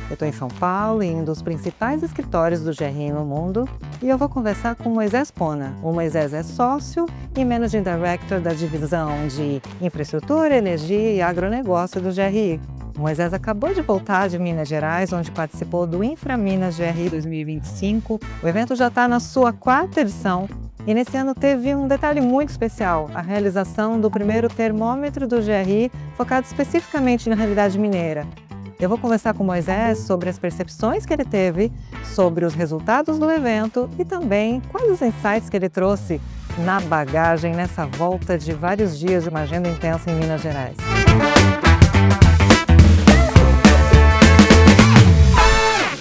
Eu estou em São Paulo, em um dos principais escritórios do GRI no mundo, e eu vou conversar com o Moisés Pona. O Moisés é sócio e Managing Director da divisão de Infraestrutura, Energia e Agronegócio do GRI. O Moisés acabou de voltar de Minas Gerais, onde participou do InfraMinas GRI 2025. O evento já está na sua 4ª edição. E nesse ano teve um detalhe muito especial, a realização do primeiro termômetro do GRI, focado especificamente na realidade mineira. Eu vou conversar com o Moisés sobre as percepções que ele teve, sobre os resultados do evento e também quais os insights que ele trouxe na bagagem nessa volta de vários dias de uma agenda intensa em Minas Gerais.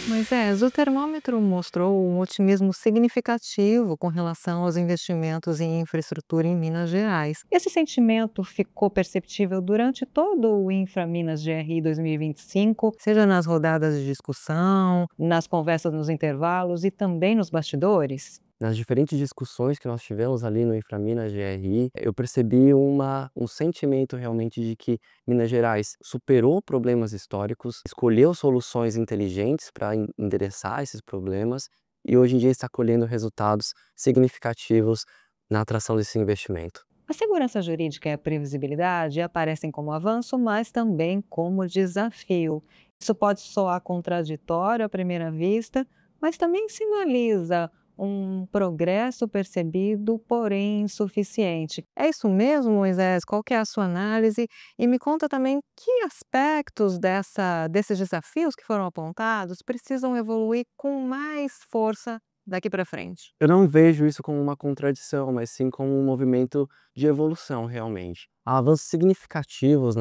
Moisés, o termômetro mostrou um otimismo significativo com relação aos investimentos em infraestrutura em Minas Gerais. Esse sentimento ficou perceptível durante todo o InfraMinas GRI 2025, seja nas rodadas de discussão, nas conversas nos intervalos e também nos bastidores? Nas diferentes discussões que nós tivemos ali no InfraMinas GRI, eu percebi um sentimento realmente de que Minas Gerais superou problemas históricos, escolheu soluções inteligentes para endereçar esses problemas e hoje em dia está colhendo resultados significativos na atração desse investimento. A segurança jurídica e a previsibilidade aparecem como avanço, mas também como desafio. Isso pode soar contraditório à primeira vista, mas também sinaliza um progresso percebido, porém insuficiente. É isso mesmo, Moisés? Qual que é a sua análise? E me conta também que aspectos desses desafios que foram apontados precisam evoluir com mais força daqui para frente. Eu não vejo isso como uma contradição, mas sim como um movimento de evolução realmente. Há avanços significativos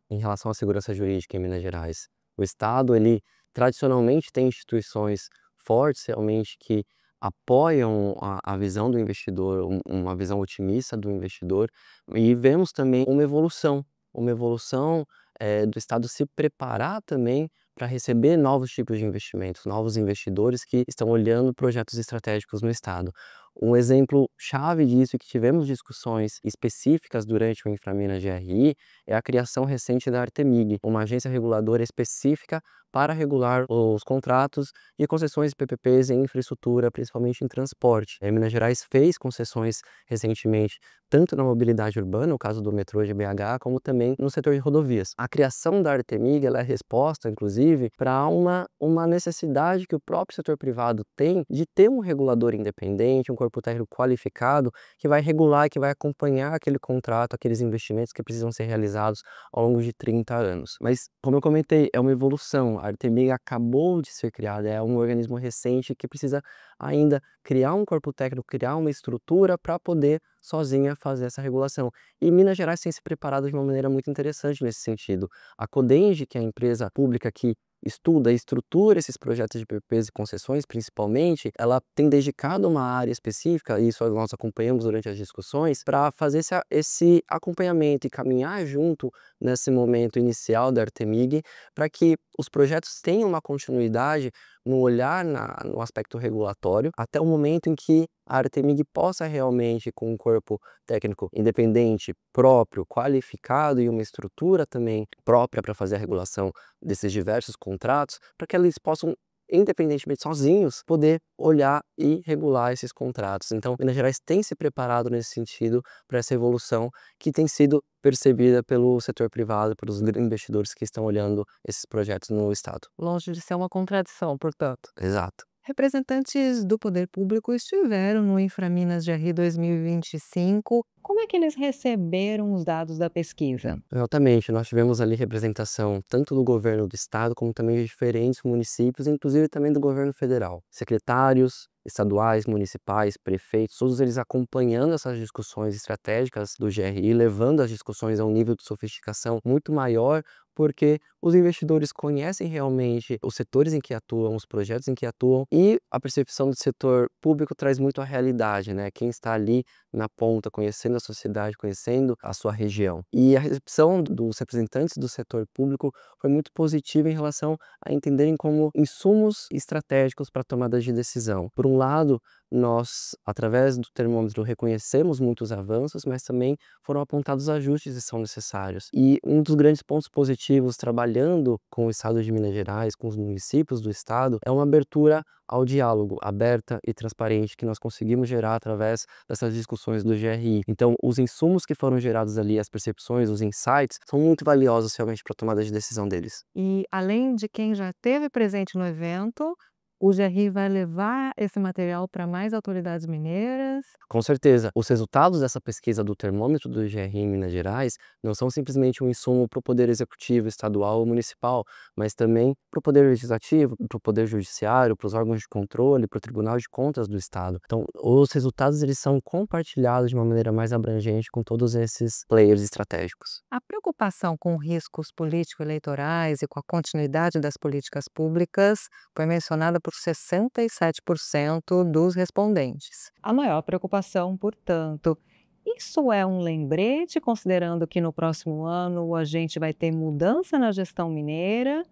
em relação à segurança jurídica em Minas Gerais. O Estado, ele tradicionalmente tem instituições fortes realmente que apoiam a visão do investidor, uma visão otimista do investidor, e vemos também uma evolução do Estado se preparar também para receber novos tipos de investimentos, novos investidores que estão olhando projetos estratégicos no Estado. Um exemplo chave disso, e que tivemos discussões específicas durante o InfraMinas GRI, é a criação recente da Artemig, uma agência reguladora específica para regular os contratos e concessões de PPPs em infraestrutura, principalmente em transporte. A Minas Gerais fez concessões recentemente, tanto na mobilidade urbana, no caso do metrô de BH, como também no setor de rodovias. A criação da Artemig ela é resposta, inclusive, para uma necessidade que o próprio setor privado tem de ter um regulador independente, um corpo técnico qualificado, que vai regular e que vai acompanhar aquele contrato, aqueles investimentos que precisam ser realizados ao longo de 30 anos. Mas, como eu comentei, é uma evolução. A Artemig acabou de ser criada, é um organismo recente que precisa ainda criar um corpo técnico, criar uma estrutura para poder sozinha fazer essa regulação. E Minas Gerais tem se preparado de uma maneira muito interessante nesse sentido. A Codenge, que é a empresa pública que estuda e estrutura esses projetos de PPPs e concessões, principalmente, ela tem dedicado uma área específica, e isso nós acompanhamos durante as discussões, para fazer esse acompanhamento e caminhar junto nesse momento inicial da Artemig, para que os projetos tenham uma continuidade no olhar no aspecto regulatório, até o momento em que a Artemig possa realmente, com um corpo técnico independente, próprio, qualificado e uma estrutura também própria para fazer a regulação desses diversos contratos, para que eles possam, independentemente sozinhos, poder olhar e regular esses contratos. Então, Minas Gerais tem se preparado nesse sentido para essa evolução que tem sido percebida pelo setor privado, pelos investidores que estão olhando esses projetos no estado. Longe de ser uma contradição, portanto. Exato. Representantes do poder público estiveram no InfraMinas GRI 2025. Como é que eles receberam os dados da pesquisa? Exatamente, nós tivemos ali representação tanto do governo do estado, como também de diferentes municípios, inclusive também do governo federal. Secretários estaduais, municipais, prefeitos, todos eles acompanhando essas discussões estratégicas do GRI, levando as discussões a um nível de sofisticação muito maior, porque os investidores conhecem realmente os setores em que atuam, os projetos em que atuam, e a percepção do setor público traz muito a realidade, né? Quem está ali na ponta, conhecendo a sociedade, conhecendo a sua região. E a recepção dos representantes do setor público foi muito positiva em relação a entenderem como insumos estratégicos para tomadas de decisão. Por um lado, nós, através do termômetro, reconhecemos muitos avanços, mas também foram apontados ajustes que são necessários. E um dos grandes pontos positivos trabalhados trabalhando com o estado de Minas Gerais, com os municípios do estado, é uma abertura ao diálogo, aberta e transparente, que nós conseguimos gerar através dessas discussões do GRI. Então, os insumos que foram gerados ali, as percepções, os insights, são muito valiosos realmente para a tomada de decisão deles. E além de quem já esteve presente no evento, o GRI vai levar esse material para mais autoridades mineiras? Com certeza, os resultados dessa pesquisa do termômetro do GRI em Minas Gerais não são simplesmente um insumo para o poder executivo estadual ou municipal, mas também para o poder legislativo, para o poder judiciário, para os órgãos de controle, para o Tribunal de Contas do Estado. Então, os resultados eles são compartilhados de uma maneira mais abrangente com todos esses players estratégicos. A preocupação com riscos político-eleitorais e com a continuidade das políticas públicas foi mencionada por 67% dos respondentes. A maior preocupação, portanto, isso é um lembrete, considerando que no próximo ano a gente vai ter mudança na gestão mineira,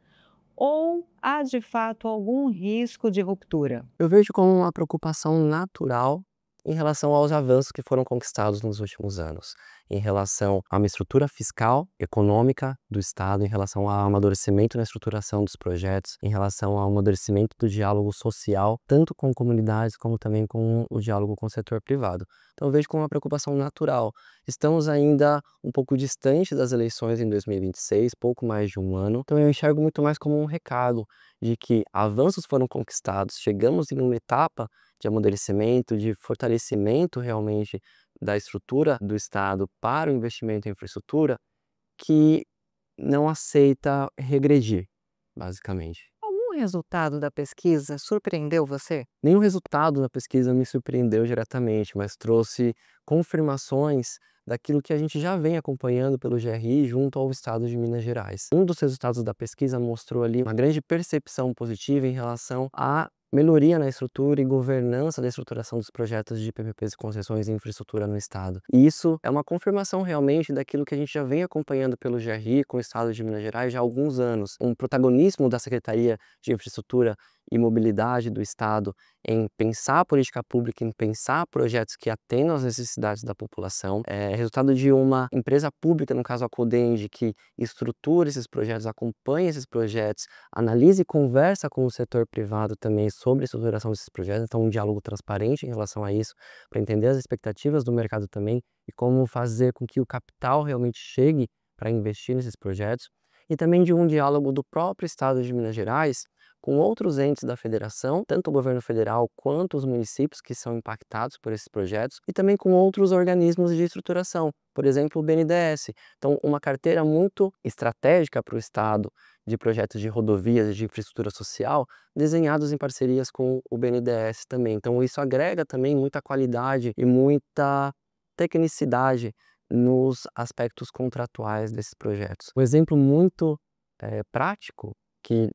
ou há de fato algum risco de ruptura? Eu vejo como uma preocupação natural em relação aos avanços que foram conquistados nos últimos anos, em relação a uma estrutura fiscal, econômica do Estado, em relação ao amadurecimento na estruturação dos projetos, em relação ao amadurecimento do diálogo social, tanto com comunidades como também com o diálogo com o setor privado. Então eu vejo como uma preocupação natural. Estamos ainda um pouco distante das eleições em 2026, pouco mais de um ano, então eu enxergo muito mais como um recado de que avanços foram conquistados, chegamos em uma etapa de amadurecimento, de fortalecimento realmente da estrutura do Estado para o investimento em infraestrutura, que não aceita regredir, basicamente. Algum resultado da pesquisa surpreendeu você? Nenhum resultado da pesquisa me surpreendeu diretamente, mas trouxe confirmações daquilo que a gente já vem acompanhando pelo GRI junto ao estado de Minas Gerais. Um dos resultados da pesquisa mostrou ali uma grande percepção positiva em relação à melhoria na estrutura e governança da estruturação dos projetos de PPPs e concessões em infraestrutura no estado. E isso é uma confirmação realmente daquilo que a gente já vem acompanhando pelo GRI com o estado de Minas Gerais já há alguns anos. Um protagonismo da Secretaria de Infraestrutura e Mobilidade do Estado em pensar a política pública, em pensar projetos que atendam às necessidades da população. É resultado de uma empresa pública, no caso a Codenge, que estrutura esses projetos, acompanha esses projetos, analisa e conversa com o setor privado também sobre a estruturação desses projetos. Então, um diálogo transparente em relação a isso, para entender as expectativas do mercado também e como fazer com que o capital realmente chegue para investir nesses projetos. E também de um diálogo do próprio Estado de Minas Gerais com outros entes da federação, tanto o governo federal quanto os municípios que são impactados por esses projetos, e também com outros organismos de estruturação, por exemplo, o BNDES. Então, uma carteira muito estratégica para o Estado de projetos de rodovias, de infraestrutura social, desenhados em parcerias com o BNDES também. Então, isso agrega também muita qualidade e muita tecnicidade nos aspectos contratuais desses projetos. Um exemplo muito prático que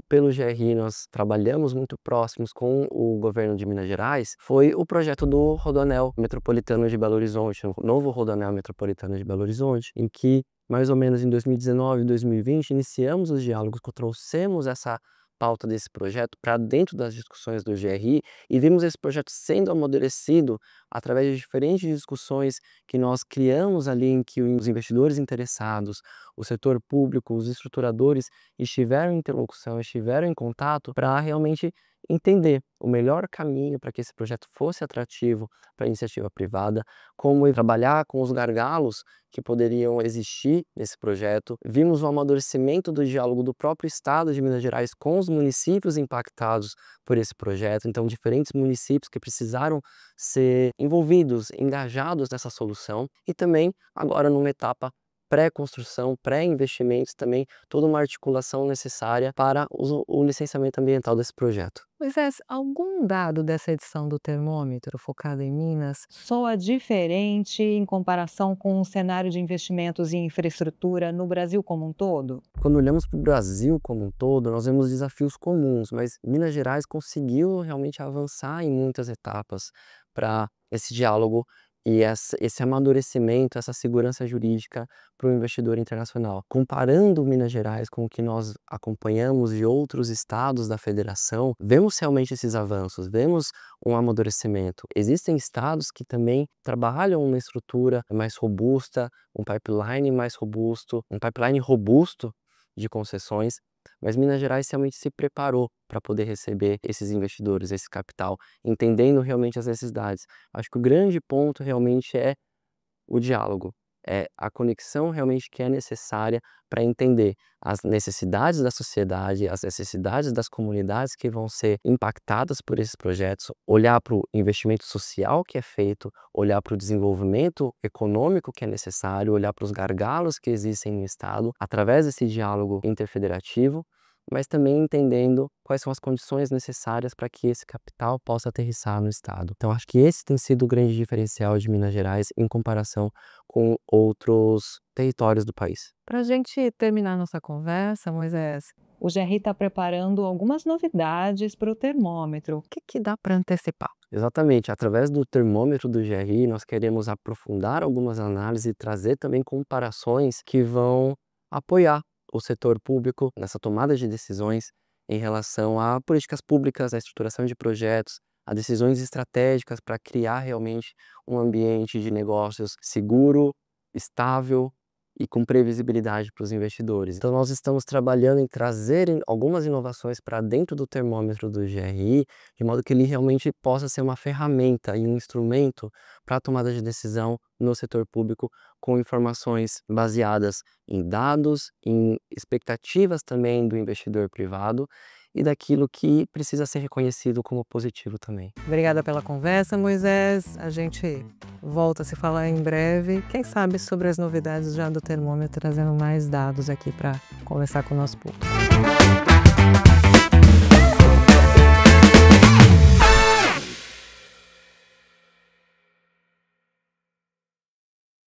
pelo GRI nós trabalhamos muito próximos com o governo de Minas Gerais, foi o projeto do Rodoanel Metropolitano de Belo Horizonte, o novo Rodoanel Metropolitano de Belo Horizonte, em que mais ou menos em 2019 e 2020 iniciamos os diálogos, trouxemos essa pauta desse projeto para dentro das discussões do GRI e vimos esse projeto sendo amadurecido através de diferentes discussões que nós criamos ali, em que os investidores interessados, o setor público, os estruturadores estiveram em interlocução, estiveram em contato para realmente entender o melhor caminho para que esse projeto fosse atrativo para a iniciativa privada, como trabalhar com os gargalos que poderiam existir nesse projeto. Vimos o amadurecimento do diálogo do próprio Estado de Minas Gerais com os municípios impactados por esse projeto, então diferentes municípios que precisaram ser envolvidos, engajados nessa solução, e também agora numa etapa pré-construção, pré-investimentos também, toda uma articulação necessária para o licenciamento ambiental desse projeto. Moisés, algum dado dessa edição do termômetro focado em Minas soa diferente em comparação com o cenário de investimentos em infraestrutura no Brasil como um todo? Quando olhamos para o Brasil como um todo, nós vemos desafios comuns, mas Minas Gerais conseguiu realmente avançar em muitas etapas para esse diálogo e esse amadurecimento, essa segurança jurídica para o investidor internacional. Comparando Minas Gerais com o que nós acompanhamos de outros estados da federação, vemos realmente esses avanços, vemos um amadurecimento. Existem estados que também trabalham uma estrutura mais robusta, um pipeline mais robusto, um pipeline robusto de concessões, mas Minas Gerais realmente se preparou para poder receber esses investidores, esse capital, entendendo realmente as necessidades. Acho que o grande ponto realmente é o diálogo, é a conexão realmente que é necessária para entender as necessidades da sociedade, as necessidades das comunidades que vão ser impactadas por esses projetos, olhar para o investimento social que é feito, olhar para o desenvolvimento econômico que é necessário, olhar para os gargalos que existem no Estado, através desse diálogo interfederativo, mas também entendendo quais são as condições necessárias para que esse capital possa aterrissar no Estado. Então, acho que esse tem sido o grande diferencial de Minas Gerais em comparação com outros territórios do país. Para a gente terminar nossa conversa, Moisés, o GRI está preparando algumas novidades para o termômetro. O que dá para antecipar? Exatamente, através do termômetro do GRI, nós queremos aprofundar algumas análises e trazer também comparações que vão apoiar o setor público nessa tomada de decisões em relação a políticas públicas, a estruturação de projetos, a decisões estratégicas para criar realmente um ambiente de negócios seguro, estável e com previsibilidade para os investidores. Então nós estamos trabalhando em trazer algumas inovações para dentro do termômetro do GRI, de modo que ele realmente possa ser uma ferramenta e um instrumento para a tomada de decisão no setor público, com informações baseadas em dados, em expectativas também do investidor privado e daquilo que precisa ser reconhecido como positivo também. Obrigada pela conversa, Moisés. A gente volta a se falar em breve. Quem sabe sobre as novidades já do termômetro, trazendo mais dados aqui para conversar com o nosso público.